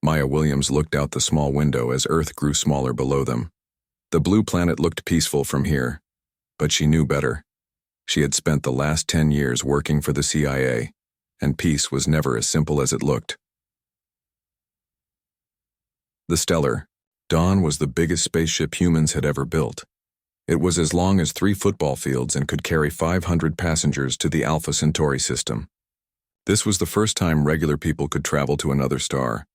Maya Williams looked out the small window as Earth grew smaller below them. The blue planet looked peaceful from here, but she knew better. She had spent the last 10 years working for the CIA, and peace was never as simple as it looked. The Stellar, Dawn was the biggest spaceship humans had ever built. It was as long as 3 football fields and could carry 500 passengers to the Alpha Centauri system. This was the first time regular people could travel to another star.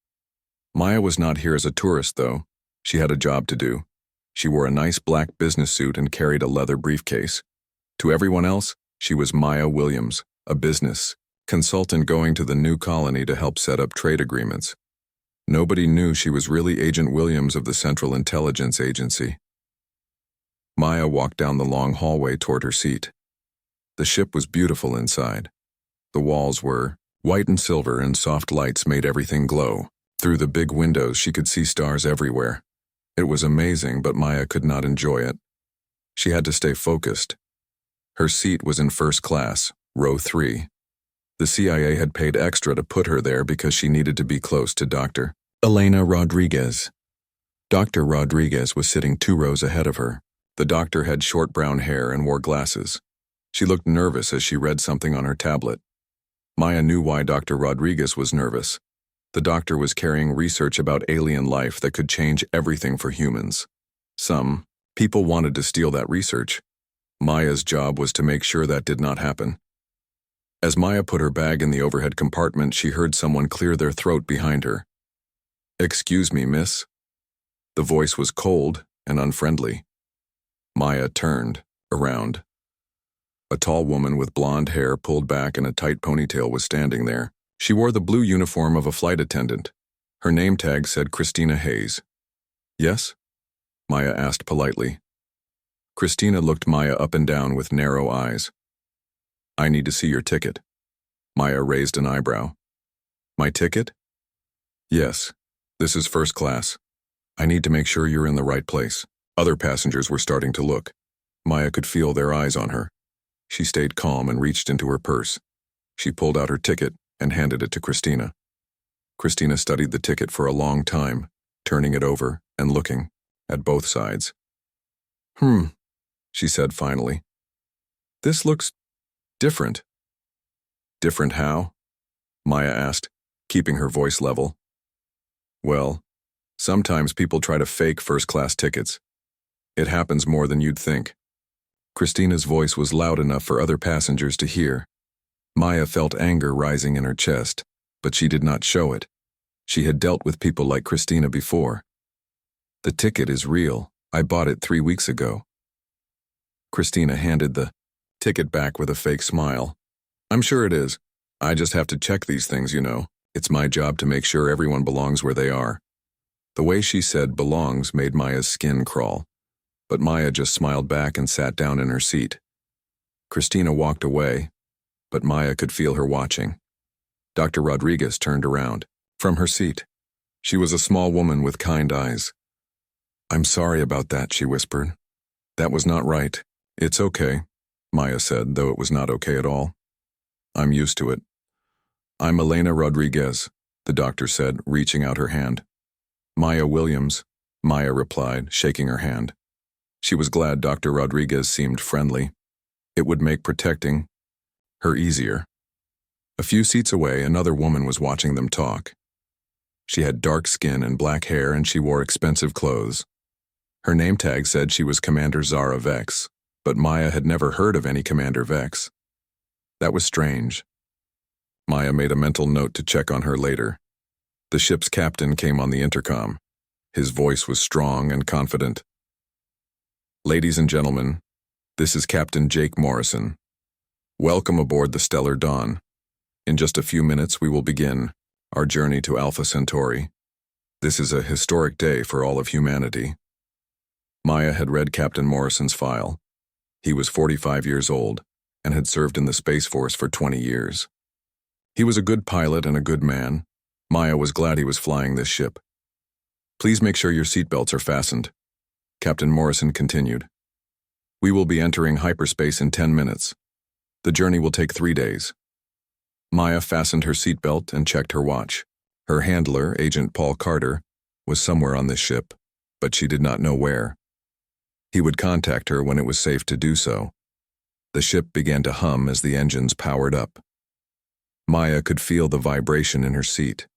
Maya was not here as a tourist, though. She had a job to do. She wore a nice black business suit and carried a leather briefcase. To everyone else, she was Maya Williams, a business consultant going to the new colony to help set up trade agreements. Nobody knew she was really Agent Williams of the Central Intelligence Agency. Maya walked down the long hallway toward her seat. The ship was beautiful inside. The walls were white and silver, and soft lights made everything glow. Through the big windows, she could see stars everywhere. It was amazing, but Maya could not enjoy it. She had to stay focused. Her seat was in first class, row 3. The CIA had paid extra to put her there because she needed to be close to Dr. Elena Rodriguez. Dr. Rodriguez was sitting 2 rows ahead of her. The doctor had short brown hair and wore glasses. She looked nervous as she read something on her tablet. Maya knew why Dr. Rodriguez was nervous. The doctor was carrying research about alien life that could change everything for humans. Some people wanted to steal that research. Maya's job was to make sure that did not happen. As Maya put her bag in the overhead compartment, she heard someone clear their throat behind her. "Excuse me, miss." The voice was cold and unfriendly. Maya turned around. A tall woman with blonde hair pulled back and a tight ponytail was standing there. She wore the blue uniform of a flight attendant. Her name tag said Christina Hayes. "Yes?" Maya asked politely. Christina looked Maya up and down with narrow eyes. "I need to see your ticket." Maya raised an eyebrow. "My ticket?" "Yes. This is first class. I need to make sure you're in the right place." Other passengers were starting to look. Maya could feel their eyes on her. She stayed calm and reached into her purse. She pulled out her ticket and handed it to Christina. Christina studied the ticket for a long time, turning it over and looking at both sides. She said finally. "This looks different." "Different how?" Maya asked, keeping her voice level. "Well, sometimes people try to fake first-class tickets. It happens more than you'd think." Christina's voice was loud enough for other passengers to hear. Maya felt anger rising in her chest, but she did not show it. She had dealt with people like Christina before. "The ticket is real. I bought it 3 weeks ago." Christina handed the ticket back with a fake smile. "I'm sure it is. I just have to check these things, you know. It's my job to make sure everyone belongs where they are." The way she said belongs made Maya's skin crawl, but Maya just smiled back and sat down in her seat. Christina walked away, but Maya could feel her watching. Dr. Rodriguez turned around from her seat. She was a small woman with kind eyes. "I'm sorry about that," she whispered. "That was not right." "It's okay," Maya said, though it was not okay at all. "I'm used to it." "I'm Elena Rodriguez," the doctor said, reaching out her hand. "Maya Williams," Maya replied, shaking her hand. She was glad Dr. Rodriguez seemed friendly. It would make protecting her easier. A few seats away, another woman was watching them talk. She had dark skin and black hair, and she wore expensive clothes. Her name tag said she was Commander Zara Vex, but Maya had never heard of any Commander Vex. That was strange. Maya made a mental note to check on her later. The ship's captain came on the intercom. His voice was strong and confident. "Ladies and gentlemen, this is Captain Jake Morrison. Welcome aboard the Stellar Dawn. In just a few minutes we will begin our journey to Alpha Centauri. This is a historic day for all of humanity." Maya had read Captain Morrison's file. He was 45 years old and had served in the Space Force for 20 years. He was a good pilot and a good man. Maya was glad he was flying this ship. "Please make sure your seatbelts are fastened," Captain Morrison continued. "We will be entering hyperspace in 10 minutes. The journey will take 3 days." Maya fastened her seatbelt and checked her watch. Her handler, Agent Paul Carter, was somewhere on this ship, but she did not know where. He would contact her when it was safe to do so. The ship began to hum as the engines powered up. Maya could feel the vibration in her seat.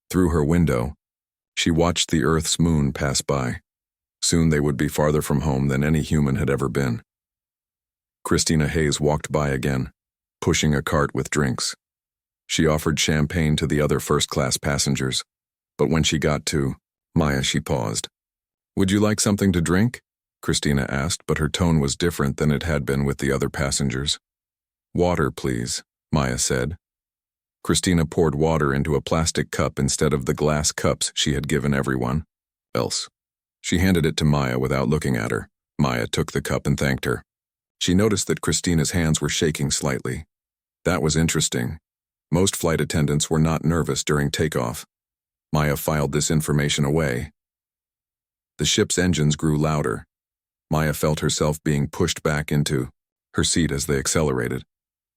Through her window, she watched the Earth's moon pass by. Soon they would be farther from home than any human had ever been. Christina Hayes walked by again, pushing a cart with drinks. She offered champagne to the other first-class passengers, but when she got to Maya, she paused. "Would you like something to drink?" Christina asked, but her tone was different than it had been with the other passengers. "Water, please," Maya said. Christina poured water into a plastic cup instead of the glass cups she had given everyone else. She handed it to Maya without looking at her. Maya took the cup and thanked her. She noticed that Christina's hands were shaking slightly. That was interesting. Most flight attendants were not nervous during takeoff. Maya filed this information away. The ship's engines grew louder. Maya felt herself being pushed back into her seat as they accelerated.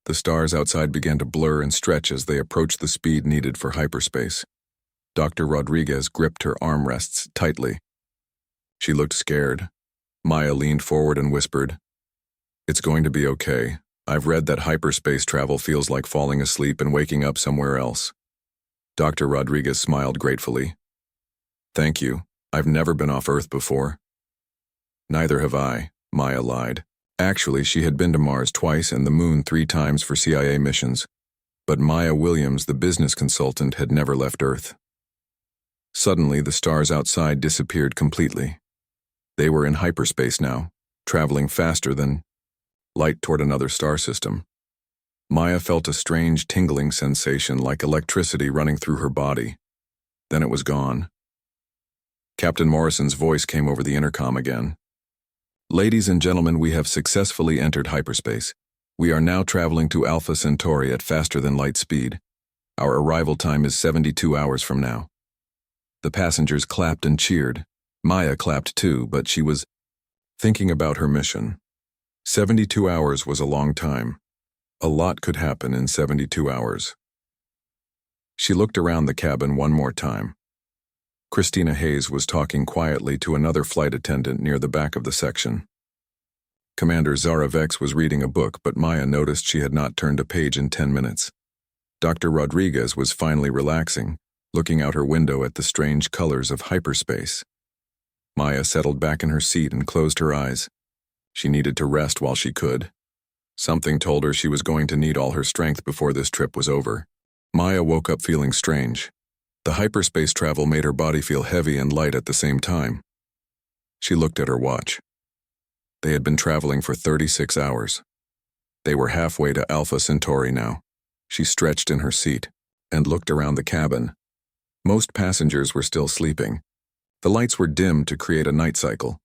The stars outside began to blur and stretch as they approached the speed needed for hyperspace. Dr. Rodriguez gripped her armrests tightly. She looked scared. Maya leaned forward and whispered, "It's going to be okay. I've read that hyperspace travel feels like falling asleep and waking up somewhere else." Dr. Rodriguez smiled gratefully. "Thank you. I've never been off Earth before." "Neither have I," Maya lied. Actually, she had been to Mars twice and the Moon 3 times for CIA missions. But Maya Williams, the business consultant, had never left Earth. Suddenly, the stars outside disappeared completely. They were in hyperspace now, traveling faster than light toward another star system. Maya felt a strange tingling sensation like electricity running through her body. Then it was gone. Captain Morrison's voice came over the intercom again. "Ladies and gentlemen, we have successfully entered hyperspace. We are now traveling to Alpha Centauri at faster than light speed. Our arrival time is 72 hours from now." The passengers clapped and cheered. Maya clapped too, but she was thinking about her mission. 72 hours was a long time. A lot could happen in 72 hours. She looked around the cabin one more time. Christina Hayes was talking quietly to another flight attendant near the back of the section. Commander Zara Vex was reading a book, but Maya noticed she had not turned a page in 10 minutes. Dr. Rodriguez was finally relaxing, looking out her window at the strange colors of hyperspace. Maya settled back in her seat and closed her eyes. She needed to rest while she could. Something told her she was going to need all her strength before this trip was over. Maya woke up feeling strange. The hyperspace travel made her body feel heavy and light at the same time. She looked at her watch. They had been traveling for 36 hours. They were halfway to Alpha Centauri now. She stretched in her seat and looked around the cabin. Most passengers were still sleeping. The lights were dimmed to create a night cycle.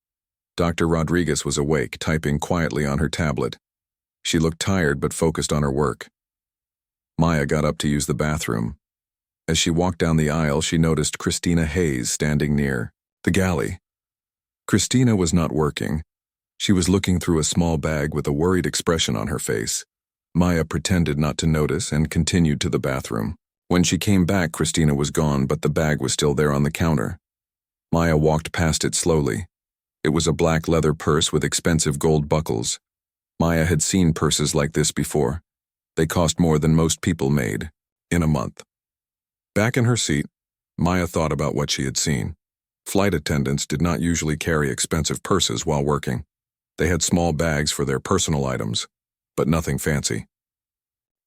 Dr. Rodriguez was awake, typing quietly on her tablet. She looked tired but focused on her work. Maya got up to use the bathroom. As she walked down the aisle, she noticed Christina Hayes standing near the galley. Christina was not working. She was looking through a small bag with a worried expression on her face. Maya pretended not to notice and continued to the bathroom. When she came back, Christina was gone, but the bag was still there on the counter. Maya walked past it slowly. It was a black leather purse with expensive gold buckles. Maya had seen purses like this before. They cost more than most people made in a month. Back in her seat, Maya thought about what she had seen. Flight attendants did not usually carry expensive purses while working. They had small bags for their personal items, but nothing fancy.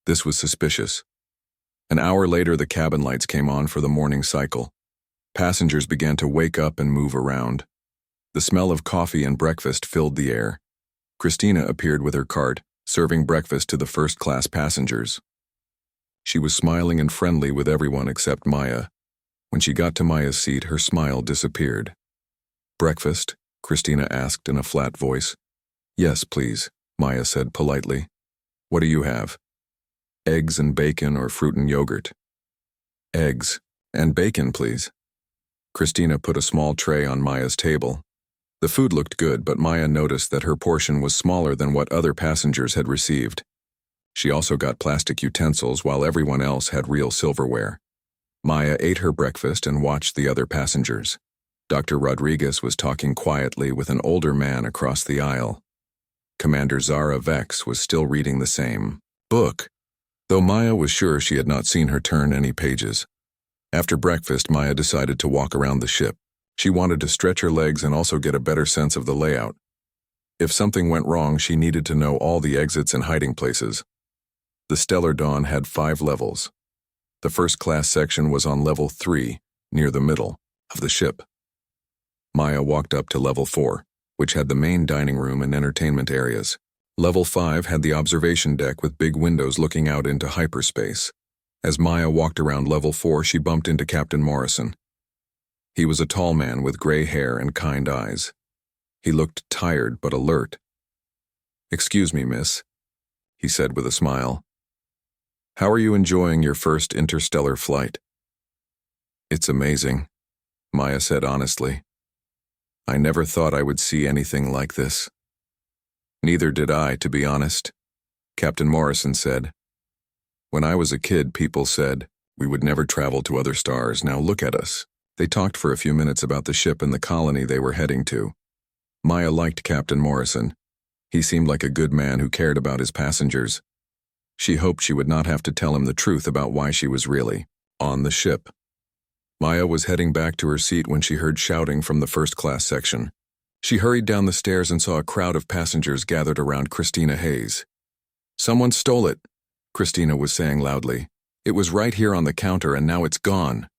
This was suspicious. An hour later, the cabin lights came on for the morning cycle. Passengers began to wake up and move around. The smell of coffee and breakfast filled the air. Christina appeared with her cart, serving breakfast to the first-class passengers. She was smiling and friendly with everyone except Maya. When she got to Maya's seat, her smile disappeared. "Breakfast?" Christina asked in a flat voice. "Yes, please," Maya said politely. "What do you have?" "Eggs and bacon or fruit and yogurt." "Eggs and bacon, please." Christina put a small tray on Maya's table. The food looked good, but Maya noticed that her portion was smaller than what other passengers had received. She also got plastic utensils while everyone else had real silverware. Maya ate her breakfast and watched the other passengers. Dr. Rodriguez was talking quietly with an older man across the aisle. Commander Zara Vex was still reading the same book, though Maya was sure she had not seen her turn any pages. After breakfast, Maya decided to walk around the ship. She wanted to stretch her legs and also get a better sense of the layout. If something went wrong, she needed to know all the exits and hiding places. The Stellar Dawn had 5 levels. The first-class section was on level 3, near the middle of the ship. Maya walked up to level 4, which had the main dining room and entertainment areas. Level 5 had the observation deck with big windows looking out into hyperspace. As Maya walked around level 4, she bumped into Captain Morrison. He was a tall man with gray hair and kind eyes. He looked tired but alert. "Excuse me, miss," he said with a smile. "How are you enjoying your first interstellar flight?" "It's amazing," Maya said honestly. "I never thought I would see anything like this." "Neither did I, to be honest," Captain Morrison said. "When I was a kid, people said we would never travel to other stars. Now look at us." They talked for a few minutes about the ship and the colony they were heading to. Maya liked Captain Morrison. He seemed like a good man who cared about his passengers. She hoped she would not have to tell him the truth about why she was really on the ship. Maya was heading back to her seat when she heard shouting from the first-class section. She hurried down the stairs and saw a crowd of passengers gathered around Christina Hayes. "Someone stole it," Christina was saying loudly. "It was right here on the counter and now it's gone."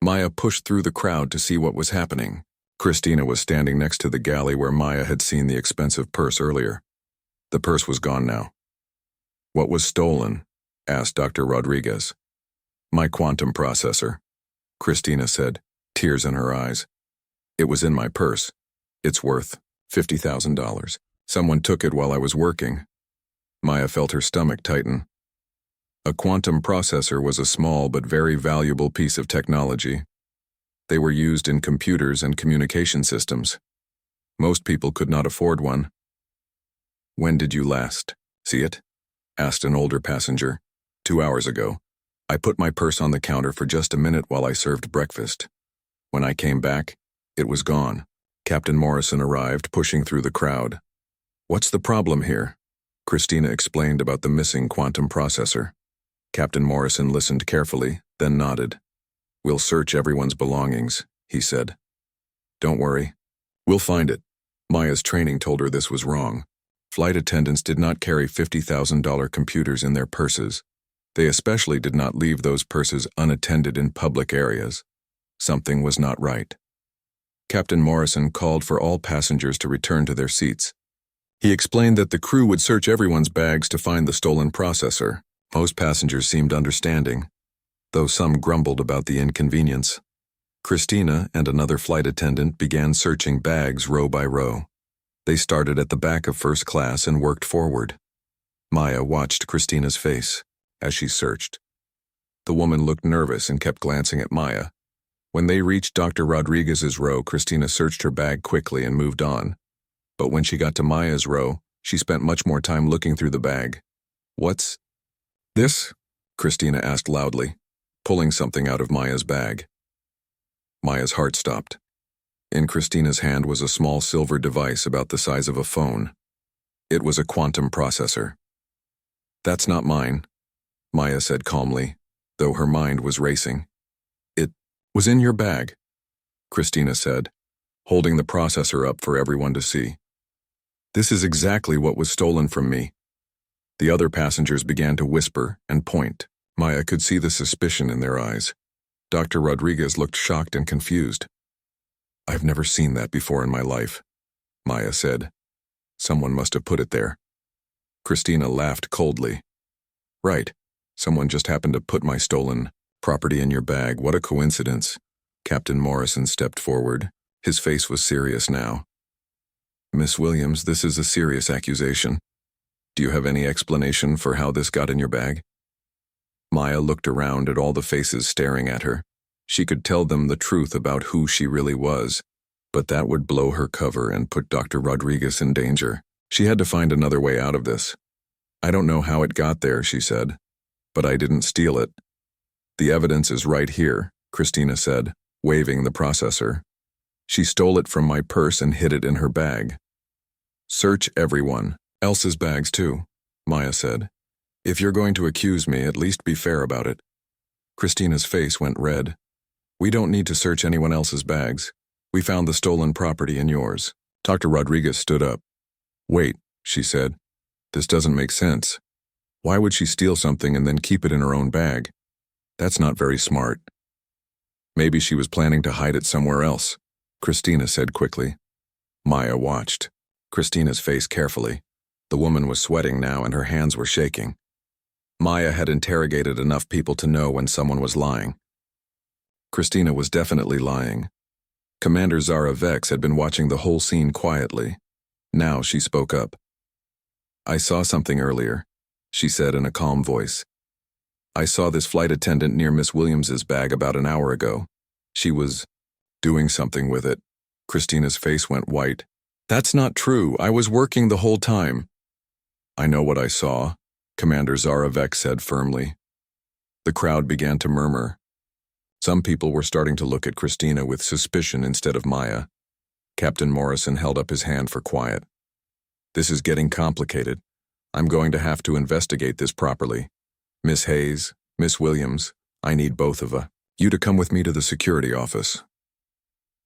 Maya pushed through the crowd to see what was happening. Christina was standing next to the galley where Maya had seen the expensive purse earlier. The purse was gone now. "What was stolen?" asked Dr. Rodriguez. "My quantum processor," Christina said, tears in her eyes. "It was in my purse. It's worth $50,000. Someone took it while I was working." Maya felt her stomach tighten. A quantum processor was a small but very valuable piece of technology. They were used in computers and communication systems. Most people could not afford one. "When did you last see it?" asked an older passenger. 2 hours ago. I put my purse on the counter for just a minute while I served breakfast. When I came back, it was gone." Captain Morrison arrived, pushing through the crowd. "What's the problem here?" Christina explained about the missing quantum processor. Captain Morrison listened carefully, then nodded. "We'll search everyone's belongings," he said. "Don't worry. We'll find it." Maya's training told her this was wrong. Flight attendants did not carry $50,000 computers in their purses. They especially did not leave those purses unattended in public areas. Something was not right. Captain Morrison called for all passengers to return to their seats. He explained that the crew would search everyone's bags to find the stolen processor. Most passengers seemed understanding, though some grumbled about the inconvenience. Christina and another flight attendant began searching bags row by row. They started at the back of first class and worked forward. Maya watched Christina's face as she searched. The woman looked nervous and kept glancing at Maya. When they reached Dr. Rodriguez's row, Christina searched her bag quickly and moved on. But when she got to Maya's row, she spent much more time looking through the bag. "What's this?" Christina asked loudly, pulling something out of Maya's bag. Maya's heart stopped. In Christina's hand was a small silver device about the size of a phone. It was a quantum processor. "That's not mine," Maya said calmly, though her mind was racing. "It was in your bag," Christina said, holding the processor up for everyone to see. "This is exactly what was stolen from me." The other passengers began to whisper and point. Maya could see the suspicion in their eyes. Dr. Rodriguez looked shocked and confused. "I've never seen that before in my life," Maya said. "Someone must have put it there." Christina laughed coldly. "Right. Someone just happened to put my stolen property in your bag. What a coincidence." Captain Morrison stepped forward. His face was serious now. "Miss Williams, this is a serious accusation. Do you have any explanation for how this got in your bag?" Maya looked around at all the faces staring at her. She could tell them the truth about who she really was, but that would blow her cover and put Dr. Rodriguez in danger. She had to find another way out of this. "I don't know how it got there," she said, "but I didn't steal it." The evidence is right here, Christina said, waving the processor. She stole it from my purse and hid it in her bag. Search everyone else's bags too, Maya said. If you're going to accuse me, at least be fair about it. Christina's face went red. We don't need to search anyone else's bags. We found the stolen property in yours. Dr. Rodriguez stood up. Wait, she said. This doesn't make sense. Why would she steal something and then keep it in her own bag? That's not very smart. Maybe she was planning to hide it somewhere else, Christina said quickly. Maya watched Christina's face carefully. The woman was sweating now and her hands were shaking. Maya had interrogated enough people to know when someone was lying. Christina was definitely lying. Commander Zara Vex had been watching the whole scene quietly. Now she spoke up. I saw something earlier, she said in a calm voice. I saw this flight attendant near Miss Williams's bag about an hour ago. She was doing something with it. Christina's face went white. That's not true. I was working the whole time. I know what I saw, Commander Zara Vex said firmly. The crowd began to murmur. Some people were starting to look at Christina with suspicion instead of Maya. Captain Morrison held up his hand for quiet. This is getting complicated. I'm going to have to investigate this properly. Miss Hayes, Miss Williams, I need both of you to come with me to the security office.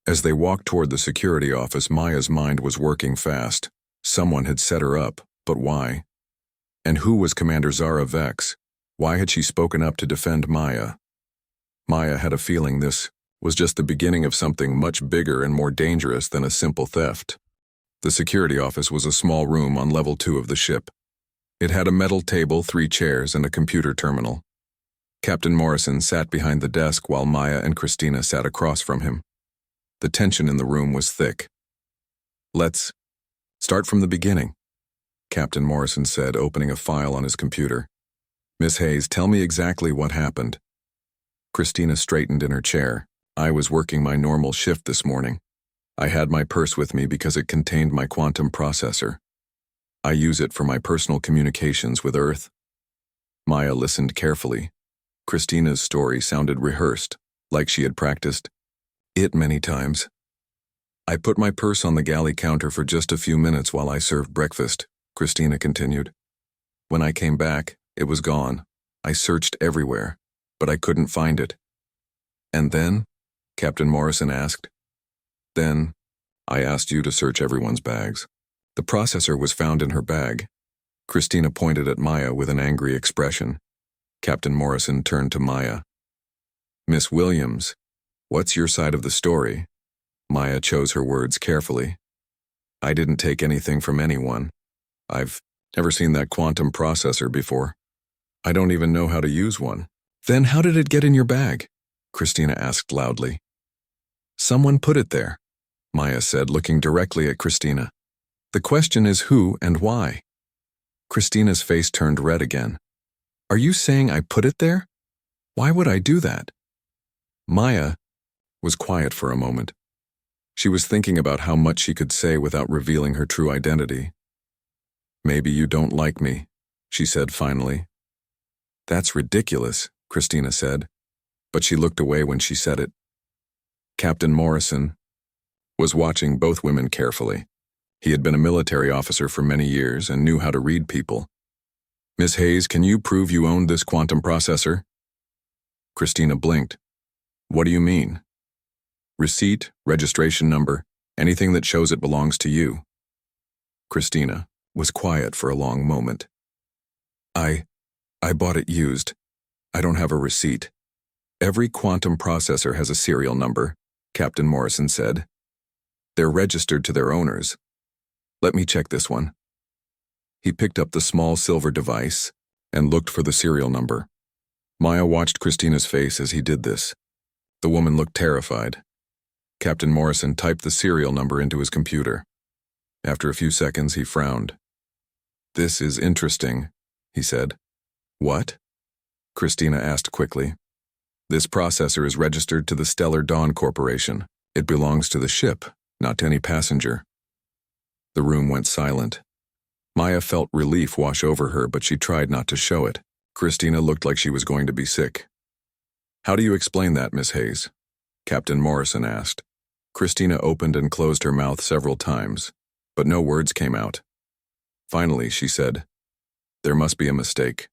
As they walked toward the security office, Maya's mind was working fast. Someone had set her up, but why? And who was Commander Zara Vex? Why had she spoken up to defend Maya? Maya had a feeling this was just the beginning of something much bigger and more dangerous than a simple theft. The security office was a small room on level 2 of the ship. It had a metal table, 3 chairs, and a computer terminal. Captain Morrison sat behind the desk while Maya and Christina sat across from him. The tension in the room was thick. Let's start from the beginning, Captain Morrison said, opening a file on his computer. Miss Hayes, tell me exactly what happened. Christina straightened in her chair. I was working my normal shift this morning. I had my purse with me because it contained my quantum processor. I use it for my personal communications with Earth. Maya listened carefully. Christina's story sounded rehearsed, like she had practiced it many times. I put my purse on the galley counter for just a few minutes while I served breakfast, Christina continued. When I came back, it was gone. I searched everywhere, but I couldn't find it. And then? Captain Morrison asked. Then, I asked you to search everyone's bags. The processor was found in her bag. Christina pointed at Maya with an angry expression. Captain Morrison turned to Maya. Miss Williams, what's your side of the story? Maya chose her words carefully. I didn't take anything from anyone. I've never seen that quantum processor before. I don't even know how to use one. Then how did it get in your bag? Christina asked loudly. Someone put it there, Maya said, looking directly at Christina. The question is who and why? Christina's face turned red again. Are you saying I put it there? Why would I do that? Maya was quiet for a moment. She was thinking about how much she could say without revealing her true identity. Maybe you don't like me, she said finally. That's ridiculous, Christina said, but she looked away when she said it. Captain Morrison was watching both women carefully. He had been a military officer for many years and knew how to read people. Miss Hayes, can you prove you owned this quantum processor? Christina blinked. What do you mean? Receipt, registration number, anything that shows it belongs to you. Christina was quiet for a long moment. I bought it used. I don't have a receipt. Every quantum processor has a serial number, Captain Morrison said. They're registered to their owners. Let me check this one. He picked up the small silver device and looked for the serial number. Maya watched Christina's face as he did this. The woman looked terrified. Captain Morrison typed the serial number into his computer. After a few seconds, he frowned. This is interesting, he said. What? Christina asked quickly. This processor is registered to the Stellar Dawn Corporation. It belongs to the ship, not to any passenger. The room went silent. Maya felt relief wash over her, but she tried not to show it. Christina looked like she was going to be sick. How do you explain that, Miss Hayes? Captain Morrison asked. Christina opened and closed her mouth several times, but no words came out. Finally, she said, "There must be a mistake.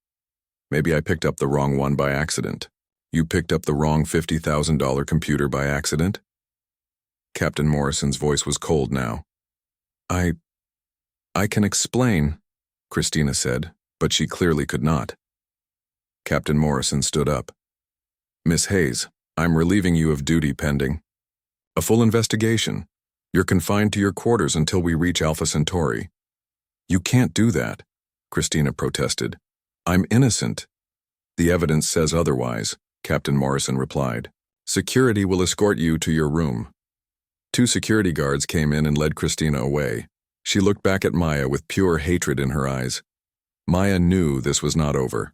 Maybe I picked up the wrong one by accident." You picked up the wrong $50,000 computer by accident? Captain Morrison's voice was cold now. I can explain, Christina said, but she clearly could not. Captain Morrison stood up. Miss Hayes, I'm relieving you of duty pending a full investigation. You're confined to your quarters until we reach Alpha Centauri. You can't do that, Christina protested. I'm innocent. The evidence says otherwise, Captain Morrison replied. Security will escort you to your room. 2 security guards came in and led Christina away. She looked back at Maya with pure hatred in her eyes. Maya knew this was not over.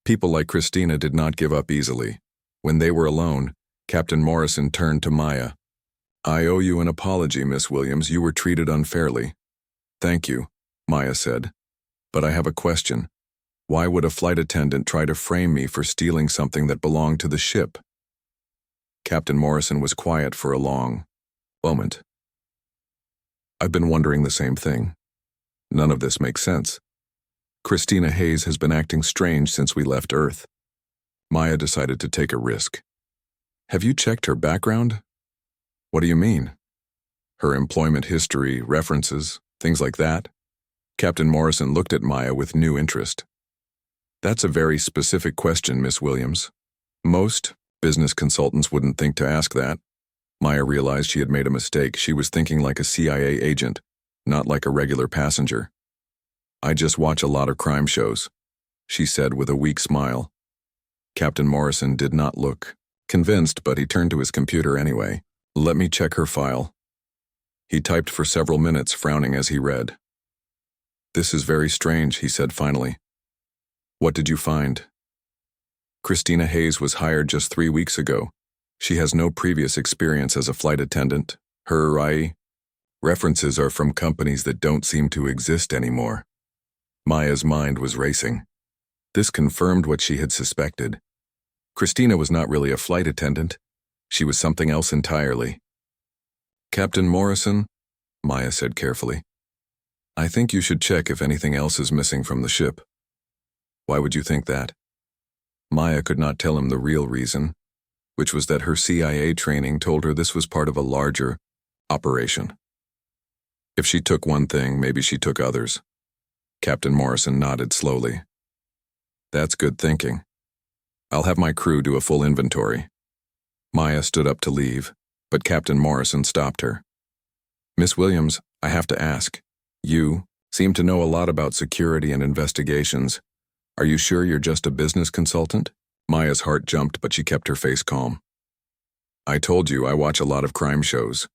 People like Christina did not give up easily. When they were alone, Captain Morrison turned to Maya. I owe you an apology, Miss Williams. You were treated unfairly. Thank you, Maya said. But I have a question. Why would a flight attendant try to frame me for stealing something that belonged to the ship? Captain Morrison was quiet for a long moment. I've been wondering the same thing. None of this makes sense. Christina Hayes has been acting strange since we left Earth. Maya decided to take a risk. Have you checked her background? What do you mean? Her employment history, references, things like that? Captain Morrison looked at Maya with new interest. That's a very specific question, Miss Williams. Most business consultants wouldn't think to ask that. Maya realized she had made a mistake. She was thinking like a CIA agent, not like a regular passenger. I just watch a lot of crime shows, she said with a weak smile. Captain Morrison did not look convinced, but he turned to his computer anyway. Let me check her file. He typed for several minutes, frowning as he read. This is very strange, he said finally. What did you find? Christina Hayes was hired just 3 weeks ago. She has no previous experience as a flight attendant. Her references are from companies that don't seem to exist anymore. Maya's mind was racing. This confirmed what she had suspected. Christina was not really a flight attendant. She was something else entirely. Captain Morrison, Maya said carefully, I think you should check if anything else is missing from the ship. Why would you think that? Maya could not tell him the real reason, which was that her CIA training told her this was part of a larger operation. If she took one thing, maybe she took others. Captain Morrison nodded slowly. That's good thinking. I'll have my crew do a full inventory. Maya stood up to leave, but Captain Morrison stopped her. Miss Williams, I have to ask. You seem to know a lot about security and investigations. Are you sure you're just a business consultant? Maya's heart jumped, but she kept her face calm. I told you I watch a lot of crime shows,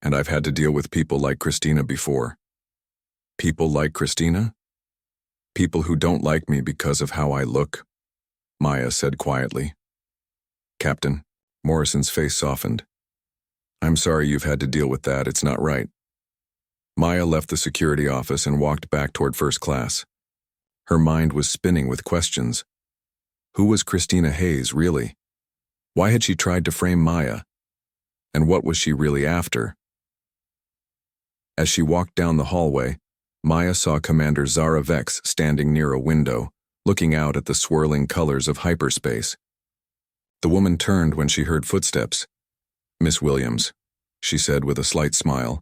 and I've had to deal with people like Christina before. People like Christina? People who don't like me because of how I look, Maya said quietly. Captain, Morrison's face softened. I'm sorry you've had to deal with that. It's not right. Maya left the security office and walked back toward first class. Her mind was spinning with questions. Who was Christina Hayes, really? Why had she tried to frame Maya? And what was she really after? As she walked down the hallway, Maya saw Commander Zara Vex standing near a window, looking out at the swirling colors of hyperspace. The woman turned when she heard footsteps. Miss Williams, she said with a slight smile.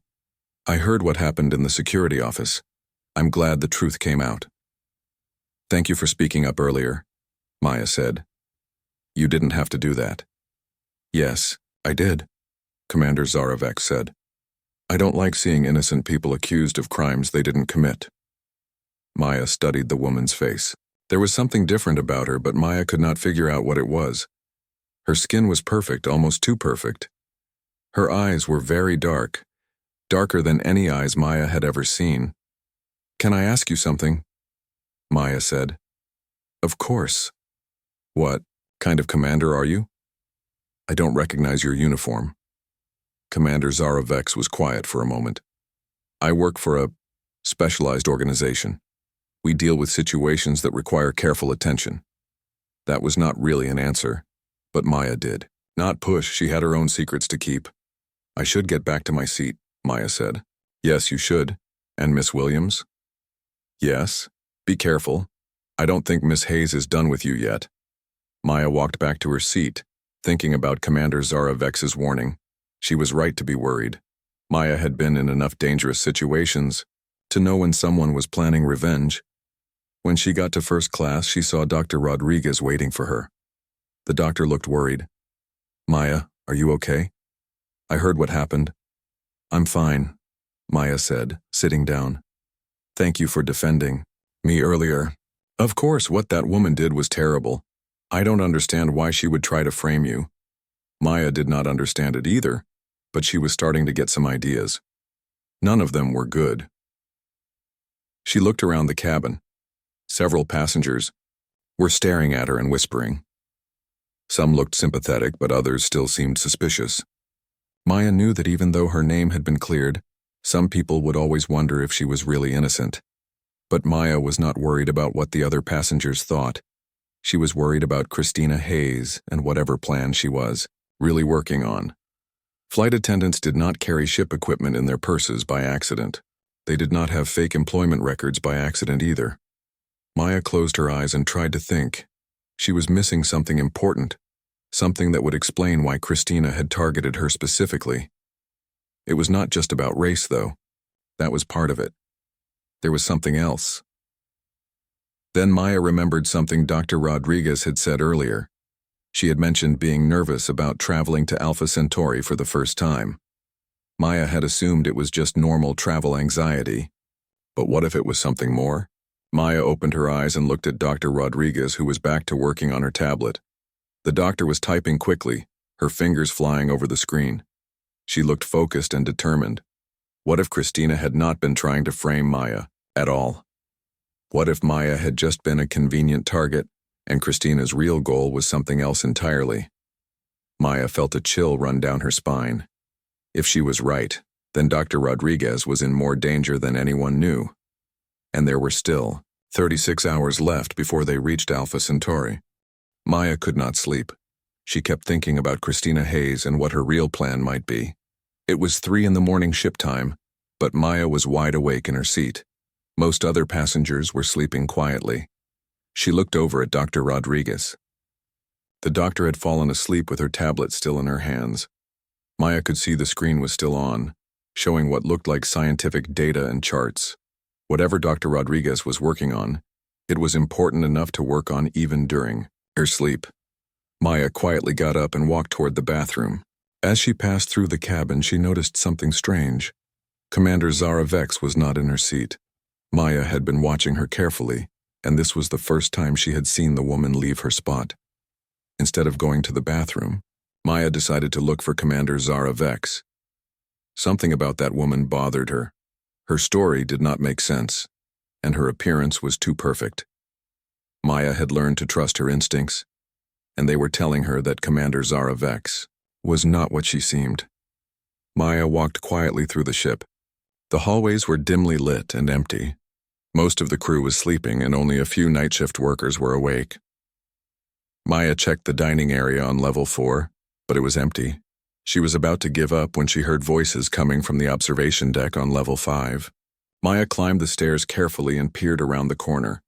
I heard what happened in the security office. I'm glad the truth came out. Thank you for speaking up earlier, Maya said. You didn't have to do that. Yes, I did, Commander Zara Vex said. I don't like seeing innocent people accused of crimes they didn't commit. Maya studied the woman's face. There was something different about her, but Maya could not figure out what it was. Her skin was perfect, almost too perfect. Her eyes were very dark, darker than any eyes Maya had ever seen. Can I ask you something? Maya said. Of course. What kind of commander are you? I don't recognize your uniform. Commander Zara Vex was quiet for a moment. I work for a specialized organization. We deal with situations that require careful attention. That was not really an answer. But Maya did. Not push, she had her own secrets to keep. I should get back to my seat, Maya said. Yes, you should. And Miss Williams? Yes. Be careful. I don't think Miss Hayes is done with you yet. Maya walked back to her seat, thinking about Commander Zara Vex's warning. She was right to be worried. Maya had been in enough dangerous situations to know when someone was planning revenge. When she got to first class, she saw Dr. Rodriguez waiting for her. The doctor looked worried. Maya, are you okay? I heard what happened. I'm fine, Maya said, sitting down. Thank you for defending me earlier. Of course, what that woman did was terrible. I don't understand why she would try to frame you. Maya did not understand it either, but she was starting to get some ideas. None of them were good. She looked around the cabin. Several passengers were staring at her and whispering. Some looked sympathetic, but others still seemed suspicious. Maya knew that even though her name had been cleared, some people would always wonder if she was really innocent. But Maya was not worried about what the other passengers thought. She was worried about Christina Hayes and whatever plan she was really working on. Flight attendants did not carry ship equipment in their purses by accident. They did not have fake employment records by accident either. Maya closed her eyes and tried to think. She was missing something important, something that would explain why Christina had targeted her specifically. It was not just about race, though. That was part of it. There was something else. Then Maya remembered something Dr. Rodriguez had said earlier. She had mentioned being nervous about traveling to Alpha Centauri for the first time. Maya had assumed it was just normal travel anxiety. But what if it was something more? Maya opened her eyes and looked at Dr. Rodriguez, who was back to working on her tablet. The doctor was typing quickly, her fingers flying over the screen. She looked focused and determined. What if Christina had not been trying to frame Maya at all? What if Maya had just been a convenient target, and Christina's real goal was something else entirely? Maya felt a chill run down her spine. If she was right, then Dr. Rodriguez was in more danger than anyone knew. And there were still 36 hours left before they reached Alpha Centauri. Maya could not sleep. She kept thinking about Christina Hayes and what her real plan might be. It was 3 a.m. ship time, but Maya was wide awake in her seat. Most other passengers were sleeping quietly. She looked over at Dr. Rodriguez. The doctor had fallen asleep with her tablet still in her hands. Maya could see the screen was still on, showing what looked like scientific data and charts. Whatever Dr. Rodriguez was working on, it was important enough to work on even during her sleep. Maya quietly got up and walked toward the bathroom. As she passed through the cabin, she noticed something strange. Commander Zara Vex was not in her seat. Maya had been watching her carefully, and this was the first time she had seen the woman leave her spot. Instead of going to the bathroom, Maya decided to look for Commander Zara Vex. Something about that woman bothered her. Her story did not make sense, and her appearance was too perfect. Maya had learned to trust her instincts, and they were telling her that Commander Zara Vex was not what she seemed. Maya walked quietly through the ship. The hallways were dimly lit and empty. Most of the crew was sleeping, and only a few night shift workers were awake. Maya checked the dining area on level 4, but it was empty. She was about to give up when she heard voices coming from the observation deck on level 5. Maya climbed the stairs carefully and peered around the corner.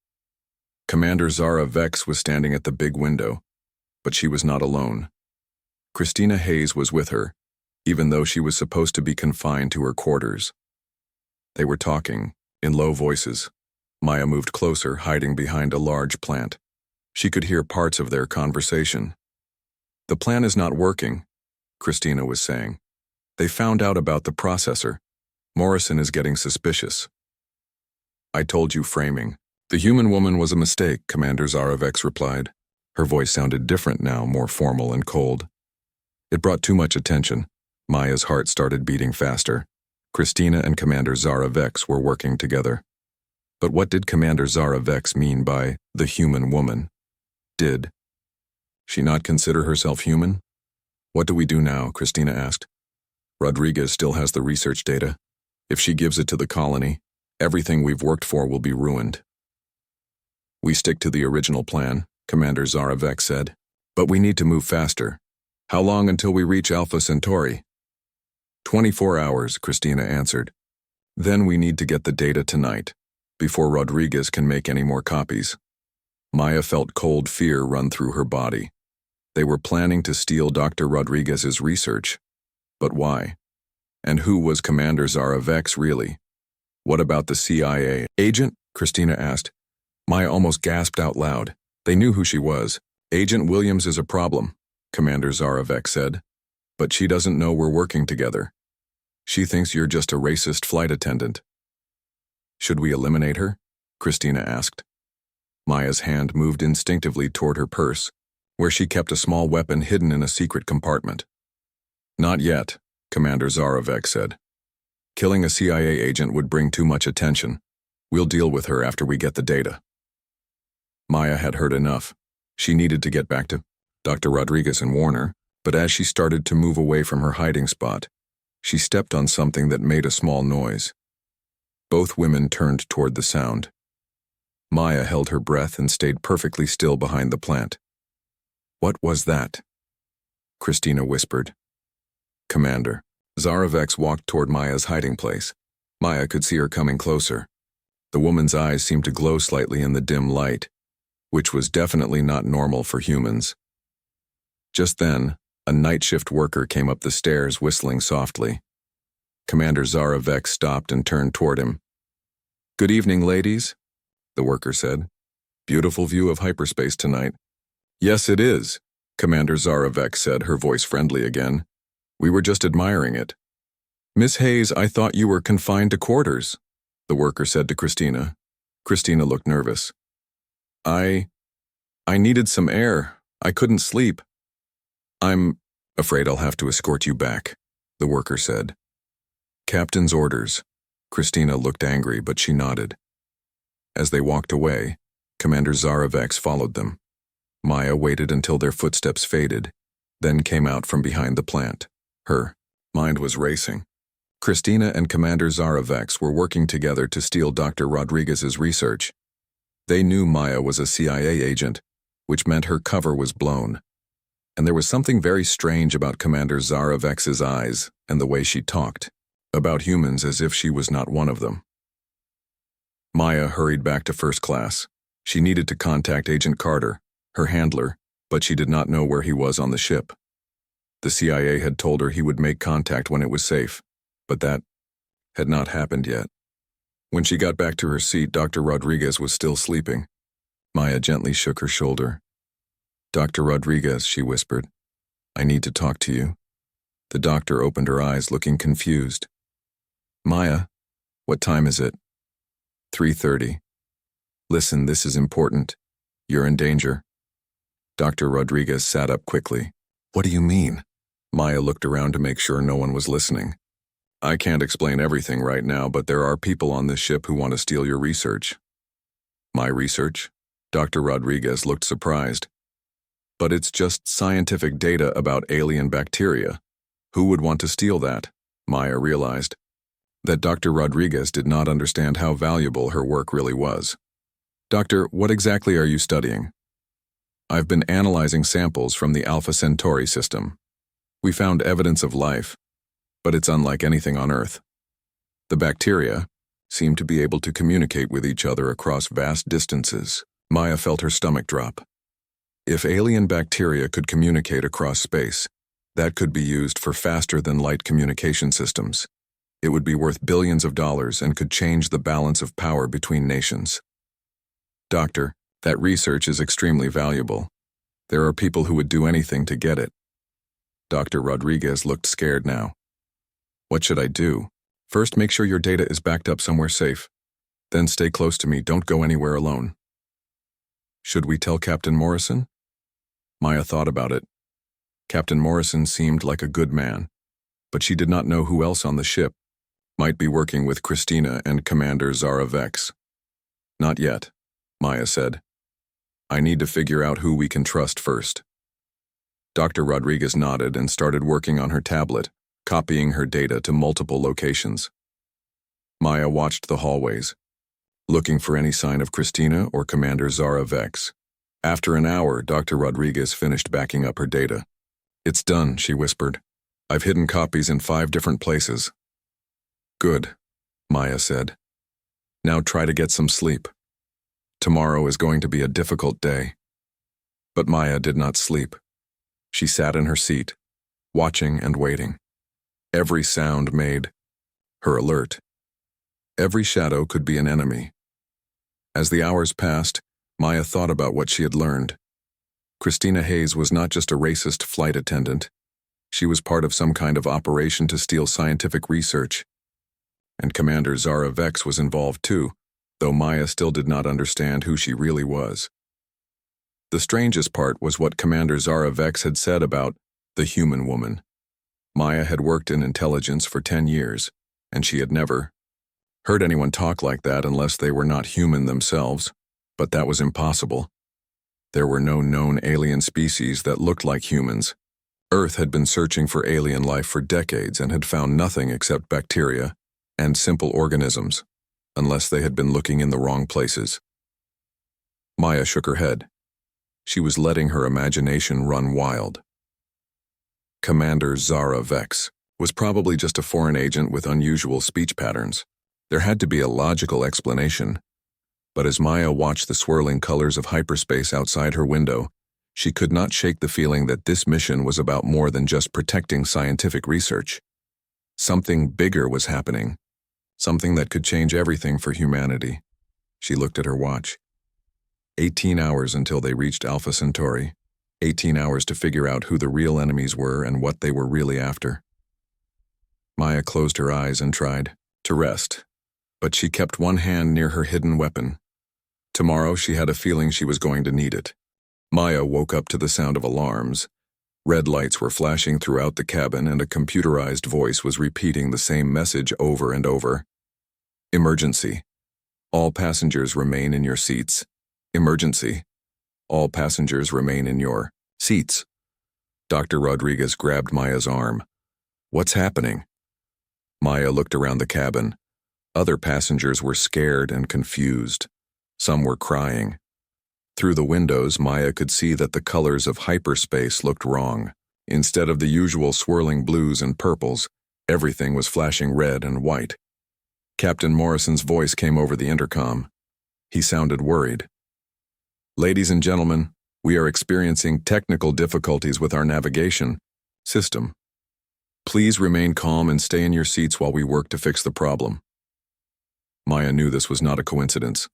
Commander Zara Vex was standing at the big window, but she was not alone. Christina Hayes was with her, even though she was supposed to be confined to her quarters. They were talking, in low voices. Maya moved closer, hiding behind a large plant. She could hear parts of their conversation. "The plan is not working," Christina was saying. "They found out about the processor. Morrison is getting suspicious." "I told you framing. The human woman was a mistake," Commander Zara Vex replied. Her voice sounded different now, more formal and cold. It brought too much attention. Maya's heart started beating faster. Christina and Commander Zara Vex were working together. But what did Commander Zara Vex mean by the human woman? Did she not consider herself human? "What do we do now?" Christina asked. "Rodriguez still has the research data. If she gives it to the colony, everything we've worked for will be ruined." "We stick to the original plan," Commander Zara Vex said. But we need to move faster. How long until we reach Alpha Centauri? 24 hours, Christina answered. Then we need to get the data tonight, before Rodriguez can make any more copies. Maya felt cold fear run through her body. They were planning to steal Dr. Rodriguez's research. But why? And who was Commander Zara Vex really? What about the CIA agent? Christina asked. Maya almost gasped out loud. They knew who she was. Agent Williams is a problem, Commander Zara Vex said. But she doesn't know we're working together. She thinks you're just a racist flight attendant. Should we eliminate her? Christina asked. Maya's hand moved instinctively toward her purse, where she kept a small weapon hidden in a secret compartment. Not yet, Commander Zara Vex said. Killing a CIA agent would bring too much attention. We'll deal with her after we get the data. Maya had heard enough. She needed to get back to Dr. Rodriguez and Warner, but as she started to move away from her hiding spot, she stepped on something that made a small noise. Both women turned toward the sound. Maya held her breath and stayed perfectly still behind the plant. What was that? Christina whispered. Commander. Zara Vex walked toward Maya's hiding place. Maya could see her coming closer. The woman's eyes seemed to glow slightly in the dim light, which was definitely not normal for humans. Just then, a night shift worker came up the stairs whistling softly. Commander Zara Vex stopped and turned toward him. Good evening, ladies, the worker said. Beautiful view of hyperspace tonight. Yes, it is, Commander Zara Vex said, her voice friendly again. We were just admiring it. Miss Hayes, I thought you were confined to quarters, the worker said to Christina. Christina looked nervous. I needed some air. I couldn't sleep. I'm afraid I'll have to escort you back, the worker said. Captain's orders. Christina looked angry, but she nodded. As they walked away, Commander Zara Vex followed them. Maya waited until their footsteps faded, then came out from behind the plant. Her mind was racing. Christina and Commander Zara Vex were working together to steal Dr. Rodriguez's research. They knew Maya was a CIA agent, which meant her cover was blown. And there was something very strange about Commander Zara Vex's eyes and the way she talked, about humans as if she was not one of them. Maya hurried back to first class. She needed to contact Agent Carter, her handler, but she did not know where he was on the ship. The CIA had told her he would make contact when it was safe, but that had not happened yet. When she got back to her seat, Dr. Rodriguez was still sleeping. Maya gently shook her shoulder. Dr. Rodriguez, she whispered, I need to talk to you. The doctor opened her eyes, looking confused. Maya, what time is it? 3:30. Listen, this is important. You're in danger. Dr. Rodriguez sat up quickly. What do you mean? Maya looked around to make sure no one was listening. I can't explain everything right now, but there are people on this ship who want to steal your research. My research? Dr. Rodriguez looked surprised. But it's just scientific data about alien bacteria. Who would want to steal that? Maya realized that Dr. Rodriguez did not understand how valuable her work really was. Doctor, what exactly are you studying? I've been analyzing samples from the Alpha Centauri system. We found evidence of life, but it's unlike anything on Earth. The bacteria seem to be able to communicate with each other across vast distances. Maya felt her stomach drop. If alien bacteria could communicate across space, that could be used for faster-than-light communication systems. It would be worth billions of dollars and could change the balance of power between nations. Doctor, that research is extremely valuable. There are people who would do anything to get it. Dr. Rodriguez looked scared now. What should I do? First, make sure your data is backed up somewhere safe. Then stay close to me, don't go anywhere alone. Should we tell Captain Morrison? Maya thought about it. Captain Morrison seemed like a good man, but she did not know who else on the ship might be working with Christina and Commander Zara Vex. Not yet, Maya said. I need to figure out who we can trust first. Dr. Rodriguez nodded and started working on her tablet, copying her data to multiple locations. Maya watched the hallways, looking for any sign of Christina or Commander Zara Vex. After an hour, Dr. Rodriguez finished backing up her data. "It's done," she whispered. "I've hidden copies in 5 different places." "Good," Maya said. "Now try to get some sleep. Tomorrow is going to be a difficult day." But Maya did not sleep. She sat in her seat, watching and waiting. Every sound made her alert. Every shadow could be an enemy. As the hours passed, Maya thought about what she had learned. Christina Hayes was not just a racist flight attendant. She was part of some kind of operation to steal scientific research. And Commander Zara Vex was involved too, though Maya still did not understand who she really was. The strangest part was what Commander Zara Vex had said about the human woman. Maya had worked in intelligence for 10 years, and she had never heard anyone talk like that unless they were not human themselves, but that was impossible. There were no known alien species that looked like humans. Earth had been searching for alien life for decades and had found nothing except bacteria and simple organisms, unless they had been looking in the wrong places. Maya shook her head. She was letting her imagination run wild. Commander Zara Vex was probably just a foreign agent with unusual speech patterns. There had to be a logical explanation. But as Maya watched the swirling colors of hyperspace outside her window, she could not shake the feeling that this mission was about more than just protecting scientific research. Something bigger was happening. Something that could change everything for humanity. She looked at her watch. 18 hours until they reached Alpha Centauri. 18 hours to figure out who the real enemies were and what they were really after. Maya closed her eyes and tried to rest, but she kept one hand near her hidden weapon. Tomorrow she had a feeling she was going to need it. Maya woke up to the sound of alarms. Red lights were flashing throughout the cabin and a computerized voice was repeating the same message over and over. Emergency. All passengers remain in your seats. Emergency. All passengers remain in your seats. Dr. Rodriguez grabbed Maya's arm. "What's happening?" Maya looked around the cabin. Other passengers were scared and confused. Some were crying. Through the windows, Maya could see that the colors of hyperspace looked wrong. Instead of the usual swirling blues and purples, everything was flashing red and white. Captain Morrison's voice came over the intercom. He sounded worried. "Ladies and gentlemen, we are experiencing technical difficulties with our navigation system. Please remain calm and stay in your seats while we work to fix the problem." Maya knew this was not a coincidence.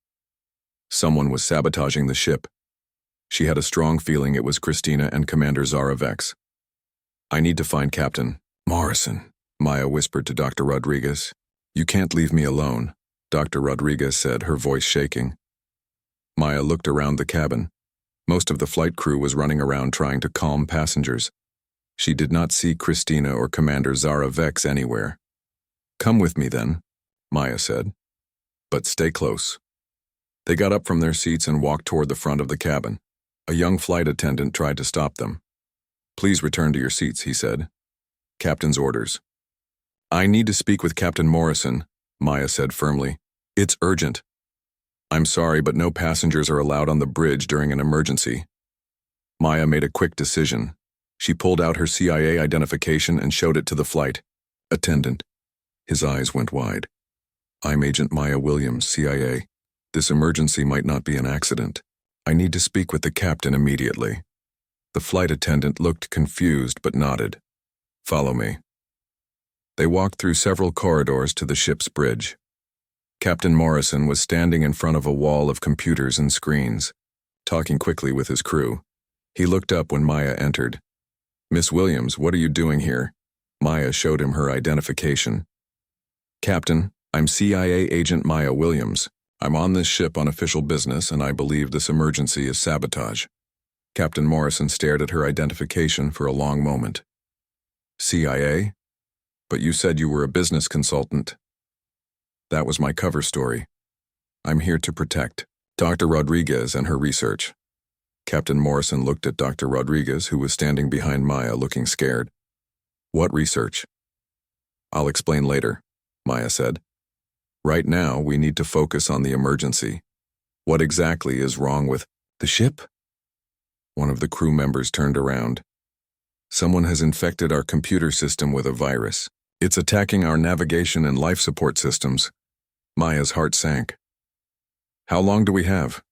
Someone was sabotaging the ship. She had a strong feeling it was Christina and Commander Zara Vex. "I need to find Captain Morrison," Maya whispered to Dr. Rodriguez. "You can't leave me alone," Dr. Rodriguez said, her voice shaking. Maya looked around the cabin. Most of the flight crew was running around trying to calm passengers. She did not see Christina or Commander Zara Vex anywhere. "Come with me then," Maya said. "But stay close." They got up from their seats and walked toward the front of the cabin. A young flight attendant tried to stop them. "Please return to your seats," he said. "Captain's orders." "I need to speak with Captain Morrison," Maya said firmly. "It's urgent." "I'm sorry, but no passengers are allowed on the bridge during an emergency." Maya made a quick decision. She pulled out her CIA identification and showed it to the flight attendant. His eyes went wide. "I'm Agent Maya Williams, CIA. This emergency might not be an accident. I need to speak with the captain immediately." The flight attendant looked confused but nodded. "Follow me." They walked through several corridors to the ship's bridge. Captain Morrison was standing in front of a wall of computers and screens, talking quickly with his crew. He looked up when Maya entered. "Miss Williams, what are you doing here?" Maya showed him her identification. "Captain, I'm CIA Agent Maya Williams. I'm on this ship on official business and I believe this emergency is sabotage." Captain Morrison stared at her identification for a long moment. "CIA? But you said you were a business consultant." "That was my cover story. I'm here to protect Dr. Rodriguez and her research." Captain Morrison looked at Dr. Rodriguez, who was standing behind Maya looking scared. "What research?" "I'll explain later," Maya said. "Right now, we need to focus on the emergency. What exactly is wrong with the ship?" One of the crew members turned around. Someone has infected our computer system with a virus. It's attacking our navigation and life support systems. Maya's heart sank. How long do we have?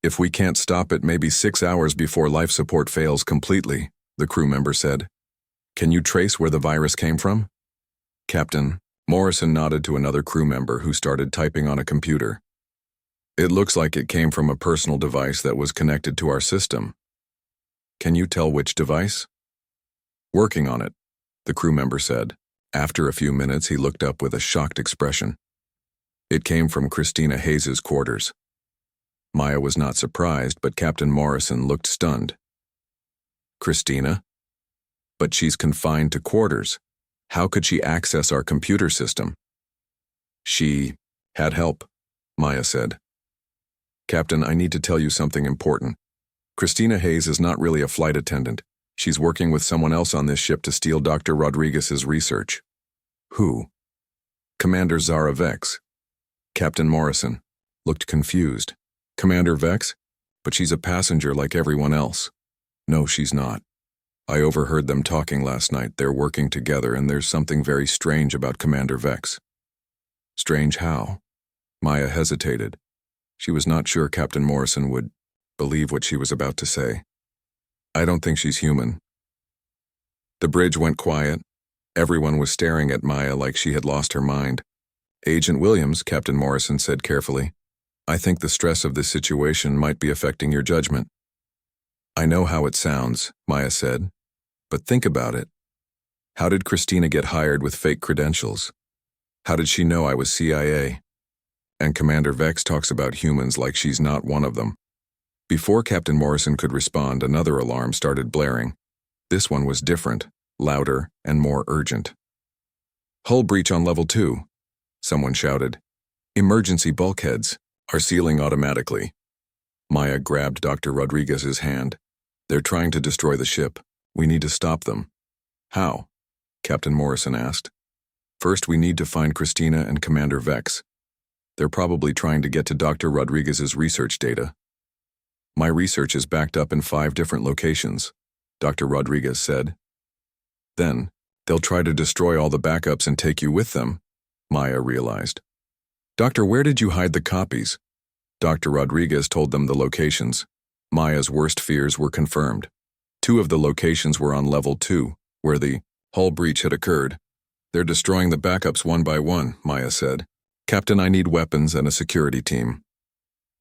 If we can't stop it, maybe 6 hours before life support fails completely, the crew member said. Can you trace where the virus came from? Captain Morrison nodded to another crew member who started typing on a computer. It looks like it came from a personal device that was connected to our system. Can you tell which device? Working on it, the crew member said. After a few minutes, he looked up with a shocked expression. It came from Christina Hayes's quarters. Maya was not surprised, but Captain Morrison looked stunned. Christina? But she's confined to quarters. How could she access our computer system? She had help, Maya said. Captain, I need to tell you something important. Christina Hayes is not really a flight attendant. She's working with someone else on this ship to steal Dr. Rodriguez's research. Who? Commander Zara Vex. Captain Morrison looked confused. Commander Vex? But she's a passenger like everyone else. No, she's not. I overheard them talking last night. They're working together, and there's something very strange about Commander Vex. Strange how? Maya hesitated. She was not sure Captain Morrison would believe what she was about to say. I don't think she's human. The bridge went quiet. Everyone was staring at Maya like she had lost her mind. Agent Williams, Captain Morrison said carefully, I think the stress of this situation might be affecting your judgment. I know how it sounds, Maya said, but think about it. How did Christina get hired with fake credentials? How did she know I was CIA? And Commander Vex talks about humans like she's not one of them. Before Captain Morrison could respond, another alarm started blaring. This one was different, louder, and more urgent. Hull breach on level 2, someone shouted. Emergency bulkheads are sealing automatically. Maya grabbed Dr. Rodriguez's hand. They're trying to destroy the ship. We need to stop them. How? Captain Morrison asked. First, we need to find Christina and Commander Vex. They're probably trying to get to Dr. Rodriguez's research data. My research is backed up in 5 different locations, Dr. Rodriguez said. Then, they'll try to destroy all the backups and take you with them, Maya realized. Doctor, where did you hide the copies? Dr. Rodriguez told them the locations. Maya's worst fears were confirmed. 2 of the locations were on level 2, where the hull breach had occurred. They're destroying the backups one by one, Maya said. Captain, I need weapons and a security team.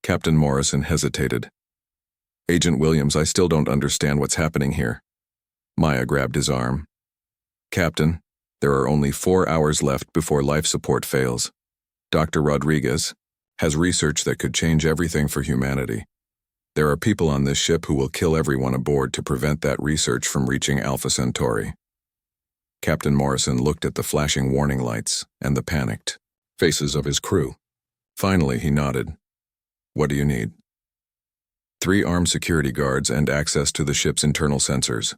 Captain Morrison hesitated. Agent Williams, I still don't understand what's happening here. Maya grabbed his arm. Captain, there are only 4 hours left before life support fails. Dr. Rodriguez has research that could change everything for humanity. There are people on this ship who will kill everyone aboard to prevent that research from reaching Alpha Centauri. Captain Morrison looked at the flashing warning lights and the panicked faces of his crew. Finally, he nodded. What do you need? 3 armed security guards and access to the ship's internal sensors.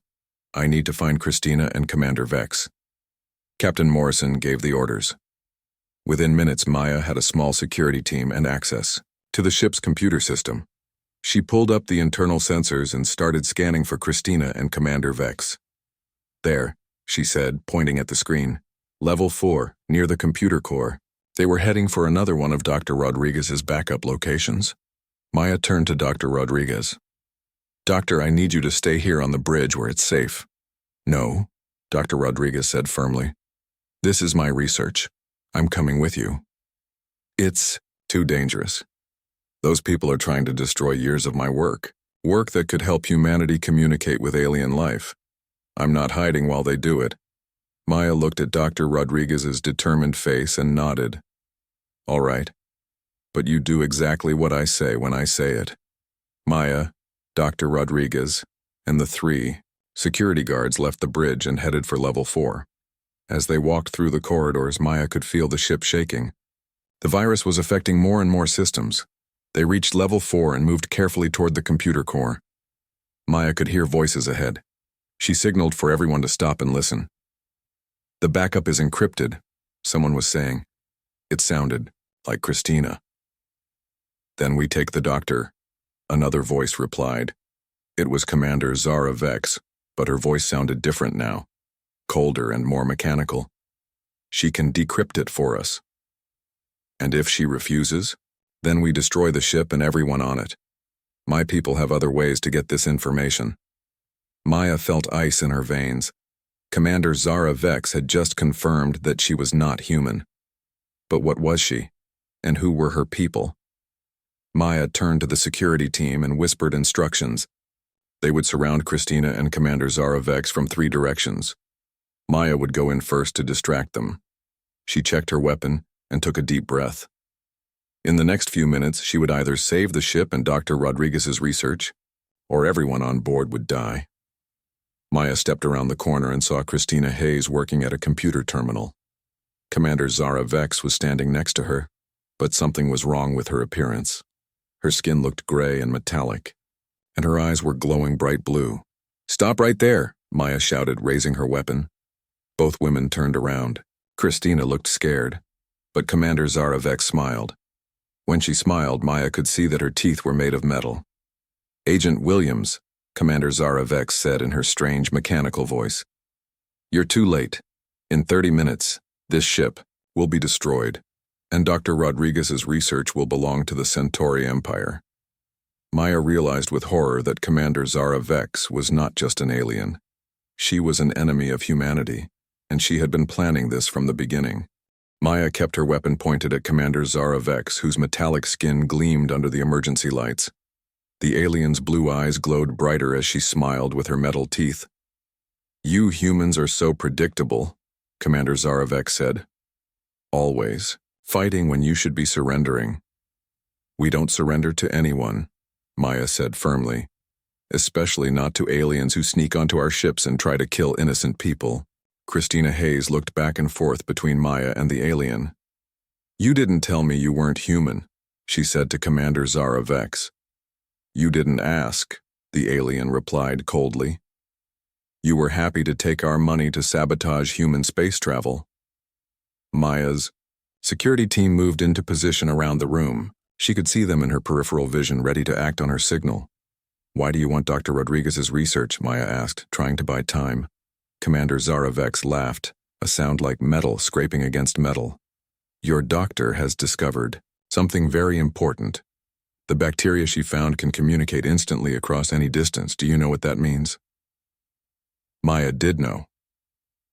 I need to find Christina and Commander Vex. Captain Morrison gave the orders. Within minutes, Maya had a small security team and access to the ship's computer system. She pulled up the internal sensors and started scanning for Christina and Commander Vex. There, she said, pointing at the screen. Level 4, near the computer core. They were heading for another one of Dr. Rodriguez's backup locations. Maya turned to Dr. Rodriguez. Doctor, I need you to stay here on the bridge where it's safe. No, Dr. Rodriguez said firmly. This is my research. I'm coming with you. It's too dangerous. Those people are trying to destroy years of my work that could help humanity communicate with alien life. I'm not hiding while they do it. Maya looked at Dr. Rodriguez's determined face and nodded. All right. But you do exactly what I say when I say it. Maya, Dr. Rodriguez, and the 3 security guards left the bridge and headed for level 4. As they walked through the corridors, Maya could feel the ship shaking. The virus was affecting more and more systems. They reached level 4 and moved carefully toward the computer core. Maya could hear voices ahead. She signaled for everyone to stop and listen. The backup is encrypted, someone was saying. It sounded like Christina. Then we take the doctor, another voice replied. It was Commander Zara Vex, but her voice sounded different now, colder and more mechanical. She can decrypt it for us. And if she refuses, then we destroy the ship and everyone on it. My people have other ways to get this information. Maya felt ice in her veins. Commander Zara Vex had just confirmed that she was not human. But what was she? And who were her people? Maya turned to the security team and whispered instructions. They would surround Christina and Commander Zara Vex from 3 directions. Maya would go in first to distract them. She checked her weapon and took a deep breath. In the next few minutes, she would either save the ship and Dr. Rodriguez's research, or everyone on board would die. Maya stepped around the corner and saw Christina Hayes working at a computer terminal. Commander Zara Vex was standing next to her, but something was wrong with her appearance. Her skin looked gray and metallic, and her eyes were glowing bright blue. "Stop right there," Maya shouted, raising her weapon. Both women turned around. Christina looked scared, but Commander Zara Vex smiled. When she smiled, Maya could see that her teeth were made of metal. "Agent Williams," Commander Zara Vex said in her strange mechanical voice. "You're too late. In 30 minutes, this ship will be destroyed, and Dr. Rodriguez's research will belong to the Centauri Empire." Maya realized with horror that Commander Zara Vex was not just an alien. She was an enemy of humanity, and she had been planning this from the beginning. Maya kept her weapon pointed at Commander Zara Vex, whose metallic skin gleamed under the emergency lights. The alien's blue eyes glowed brighter as she smiled with her metal teeth. "You humans are so predictable," Commander Zara Vex said. "Always fighting when you should be surrendering." "We don't surrender to anyone," Maya said firmly, "especially not to aliens who sneak onto our ships and try to kill innocent people." Christina Hayes looked back and forth between Maya and the alien. "You didn't tell me you weren't human," she said to Commander Zara Vex. "You didn't ask," the alien replied coldly. "You were happy to take our money to sabotage human space travel." Maya's security team moved into position around the room. She could see them in her peripheral vision, ready to act on her signal. "Why do you want Dr. Rodriguez's research?" Maya asked, trying to buy time. Commander Zara Vex laughed, a sound like metal scraping against metal. "Your doctor has discovered something very important. The bacteria she found can communicate instantly across any distance. Do you know what that means?" Maya did know.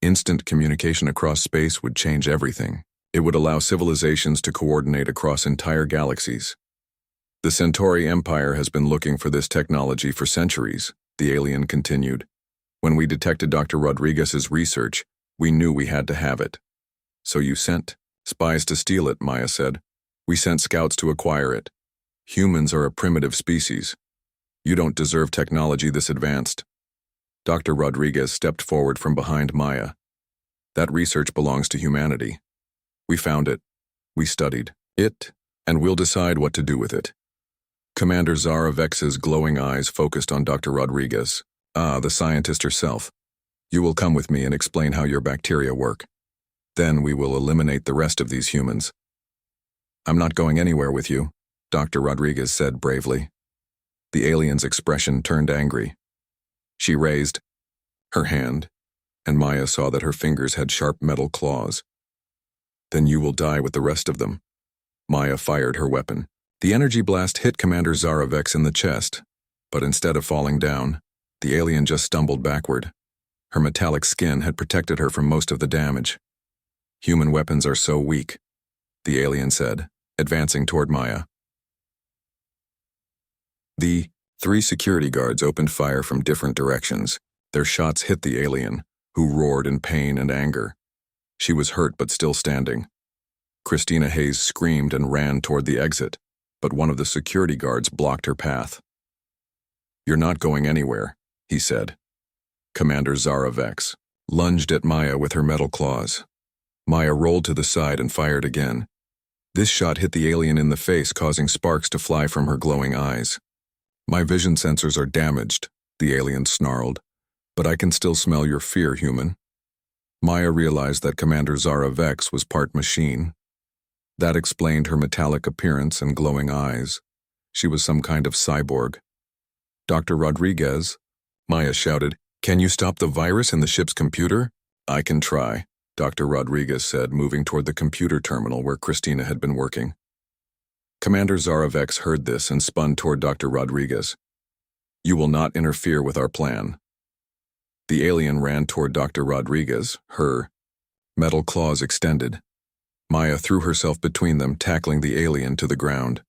Instant communication across space would change everything. It would allow civilizations to coordinate across entire galaxies. "The Centauri Empire has been looking for this technology for centuries," the alien continued. "When we detected Dr. Rodriguez's research, we knew we had to have it." "So you sent spies to steal it," Maya said. "We sent scouts to acquire it. Humans are a primitive species. You don't deserve technology this advanced." Dr. Rodriguez stepped forward from behind Maya. "That research belongs to humanity. We found it, we studied it, and we'll decide what to do with it." Commander Zara Vex's glowing eyes focused on Dr. Rodriguez. "Ah, the scientist herself. You will come with me and explain how your bacteria work. Then we will eliminate the rest of these humans." "I'm not going anywhere with you," Dr. Rodriguez said bravely. The alien's expression turned angry. She raised her hand, and Maya saw that her fingers had sharp metal claws. "Then you will die with the rest of them." Maya fired her weapon. The energy blast hit Commander Zara Vex in the chest, but instead of falling down, the alien just stumbled backward. Her metallic skin had protected her from most of the damage. "Human weapons are so weak," the alien said, advancing toward Maya. The 3 security guards opened fire from different directions. Their shots hit the alien, who roared in pain and anger. She was hurt but still standing. Christina Hayes screamed and ran toward the exit, but one of the security guards blocked her path. "You're not going anywhere," he said. Commander Zara Vex lunged at Maya with her metal claws. Maya rolled to the side and fired again. This shot hit the alien in the face, causing sparks to fly from her glowing eyes. "My vision sensors are damaged," the alien snarled, "but I can still smell your fear, human." Maya realized that Commander Zara Vex was part machine. That explained her metallic appearance and glowing eyes. She was some kind of cyborg. Dr. Rodriguez, Maya shouted, "Can you stop the virus in the ship's computer?" "I can try," Dr. Rodriguez said, moving toward the computer terminal where Christina had been working. Commander Zarevex heard this and spun toward Dr. Rodriguez. "You will not interfere with our plan." The alien ran toward Dr. Rodriguez, her metal claws extended. Maya threw herself between them, tackling the alien to the ground.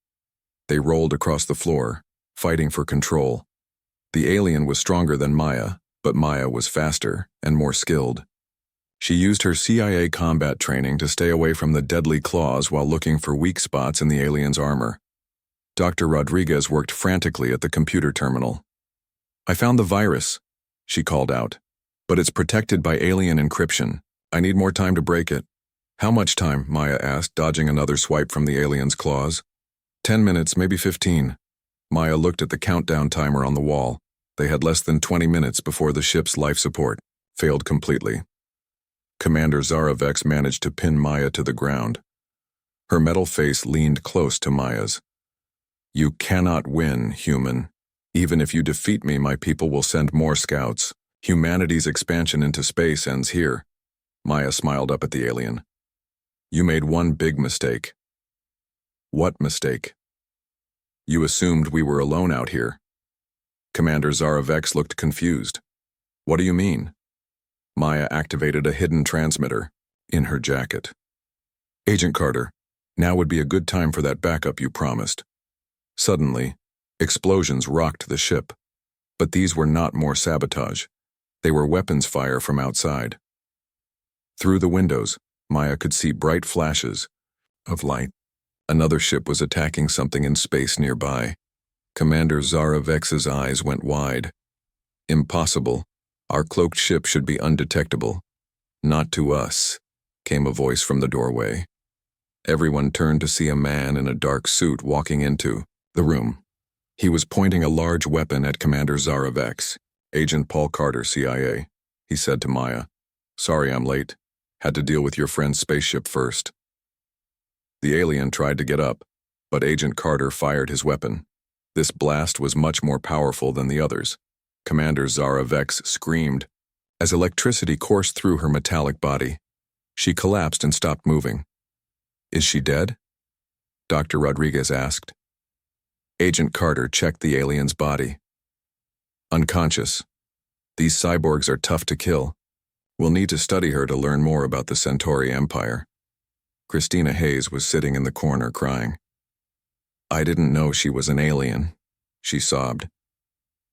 They rolled across the floor, fighting for control. The alien was stronger than Maya, but Maya was faster and more skilled. She used her CIA combat training to stay away from the deadly claws while looking for weak spots in the alien's armor. Dr. Rodriguez worked frantically at the computer terminal. "I found the virus," she called out. "But it's protected by alien encryption. I need more time to break it." "How much time?" Maya asked, dodging another swipe from the alien's claws. 10 minutes, maybe 15. Maya looked at the countdown timer on the wall. They had less than 20 minutes before the ship's life support failed completely. Commander Zarevex managed to pin Maya to the ground. Her metal face leaned close to Maya's. "You cannot win, human. Even if you defeat me, my people will send more scouts. Humanity's expansion into space ends here." Maya smiled up at the alien. "You made one big mistake." "What mistake?" "You assumed we were alone out here." Commander Zarevex looked confused. "What do you mean?" Maya activated a hidden transmitter in her jacket. "Agent Carter, now would be a good time for that backup you promised." Suddenly, explosions rocked the ship. But these were not more sabotage. They were weapons fire from outside. Through the windows, Maya could see bright flashes of light. Another ship was attacking something in space nearby. Commander Zarevex's eyes went wide. "Impossible. Our cloaked ship should be undetectable." "Not to us," came a voice from the doorway. Everyone turned to see a man in a dark suit walking into the room. He was pointing a large weapon at Commander Zarevex. "Agent Paul Carter, CIA," he said to Maya. "Sorry I'm late. Had to deal with your friend's spaceship first." The alien tried to get up, but Agent Carter fired his weapon. This blast was much more powerful than the others. Commander Zarevex screamed as electricity coursed through her metallic body. She collapsed and stopped moving. "Is she dead?" Dr. Rodriguez asked. Agent Carter checked the alien's body. "Unconscious. These cyborgs are tough to kill. We'll need to study her to learn more about the Centauri Empire." Christina Hayes was sitting in the corner crying. "I didn't know she was an alien," she sobbed.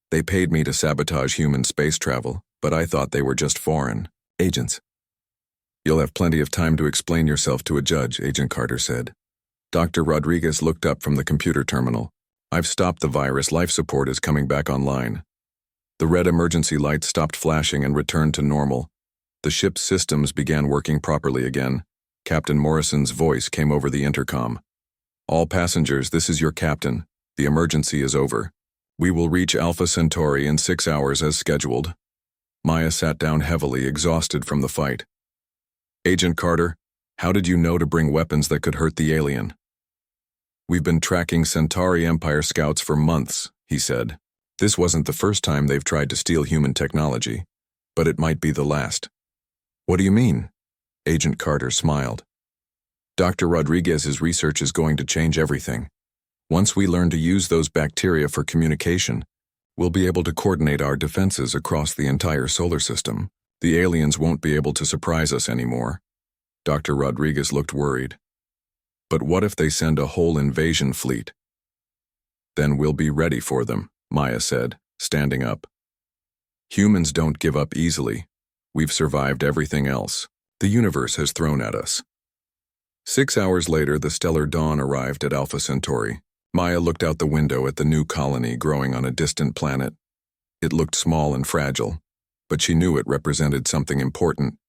"They paid me to sabotage human space travel, but I thought they were just foreign agents." "You'll have plenty of time to explain yourself to a judge," Agent Carter said. Dr. Rodriguez looked up from the computer terminal. "I've stopped the virus. Life support is coming back online." The red emergency lights stopped flashing and returned to normal. The ship's systems began working properly again. Captain Morrison's voice came over the intercom. "All passengers, this is your captain. The emergency is over. We will reach Alpha Centauri in 6 hours as scheduled." Maya sat down heavily, exhausted from the fight. "Agent Carter, how did you know to bring weapons that could hurt the alien?" "We've been tracking Centauri Empire scouts for months," he said. "This wasn't the first time they've tried to steal human technology, but it might be the last." "What do you mean?" Agent Carter smiled. "Dr. Rodriguez's research is going to change everything. Once we learn to use those bacteria for communication, we'll be able to coordinate our defenses across the entire solar system. The aliens won't be able to surprise us anymore." Dr. Rodriguez looked worried. "But what if they send a whole invasion fleet?" "Then we'll be ready for them," Maya said, standing up. "Humans don't give up easily. We've survived everything else the universe has thrown at us." 6 hours later, the stellar dawn arrived at Alpha Centauri. Maya looked out the window at the new colony growing on a distant planet. It looked small and fragile, but she knew it represented something important.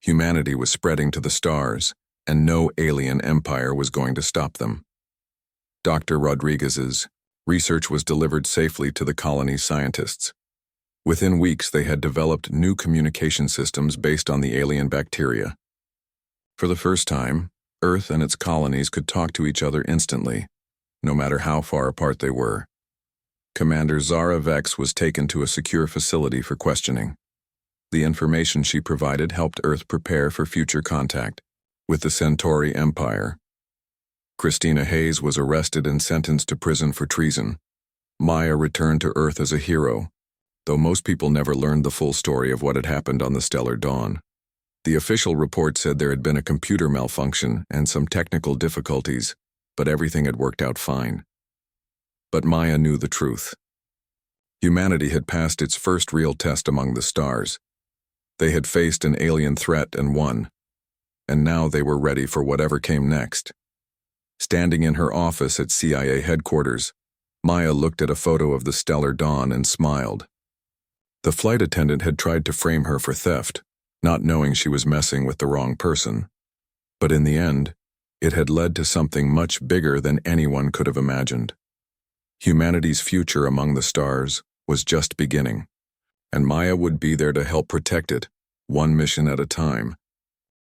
Humanity was spreading to the stars, and no alien empire was going to stop them. Dr. Rodriguez's research was delivered safely to the colony's scientists. Within weeks, they had developed new communication systems based on the alien bacteria. For the first time, Earth and its colonies could talk to each other instantly, no matter how far apart they were. Commander Zara Vex was taken to a secure facility for questioning. The information she provided helped Earth prepare for future contact with the Centauri Empire. Christina Hayes was arrested and sentenced to prison for treason. Maya returned to Earth as a hero, though most people never learned the full story of what had happened on the Stellar Dawn. The official report said there had been a computer malfunction and some technical difficulties, but everything had worked out fine. But Maya knew the truth. Humanity had passed its first real test among the stars. They had faced an alien threat and won, and now they were ready for whatever came next. Standing in her office at CIA headquarters, Maya looked at a photo of the Stellar Dawn and smiled. The flight attendant had tried to frame her for theft, not knowing she was messing with the wrong person. But in the end, it had led to something much bigger than anyone could have imagined. Humanity's future among the stars was just beginning, and Maya would be there to help protect it, one mission at a time.